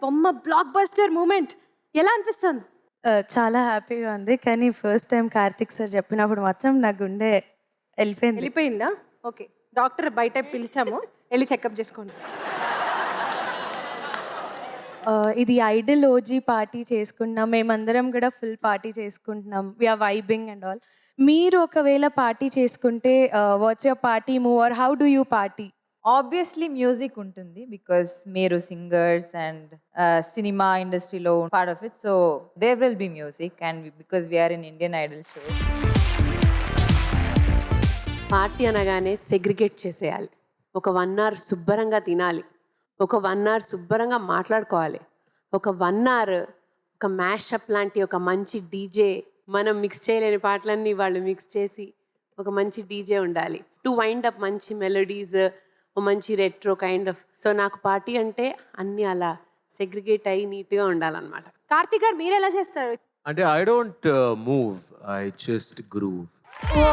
బొమ్మ block buster moment ఎలా అనిపిస్తుంది? చాలా హ్యాపీగా ఉంది. కానీ ఫస్ట్ టైం కార్తిక్ సార్ చెప్పినప్పుడు మాత్రం నా గుండె వెళ్ళిపోయింది. వెళ్ళిపోయిందా? ఓకే, డాక్టర్ బయట పిలిచాము, వెళ్ళి చెకప్ చేసుకోండి. ఇది ఐడల్ ఓజీ పార్టీ చేసుకుంటున్నాం. మేమందరం కూడా ఫుల్ పార్టీ చేసుకుంటున్నాం. We're vibing and all. మీరు ఒకవేళ పార్టీ చేసుకుంటే what's your party move or how do you party? Obviously music ఉంటుంది బికాస్ మీరు సింగర్స్ అండ్ సినిమా ఇండస్ట్రీలో part of it, so there will be music and because we're in Indian Idol show. Party అనగానే segregate చేసేయాలి. ఒక 1 hour శుభ్రంగా తినాలి, ఒక 1 hour శుభ్రంగా మాట్లాడుకోవాలి, ఒక 1 hour ఒక మ్యాషప్ లాంటి ఒక మంచి డీజే, మనం మిక్స్ చేయలేని పాటలన్నీ వాళ్ళు మిక్స్ చేసి ఒక మంచి డీజే ఉండాలి. టు వైండ్ అప్ మంచి మెలోడీస్, ఒక మంచి రెట్రో కైండ్ ఆఫ్. సో నాకు పార్టీ అంటే అన్నీ అలా సెగ్రిగేట్ అయ్యి నీట్గా ఉండాలన్నమాట. కార్తిక్ గారు మీరు ఎలా చేస్తారు? అంటే I don't move, I just groove. Oh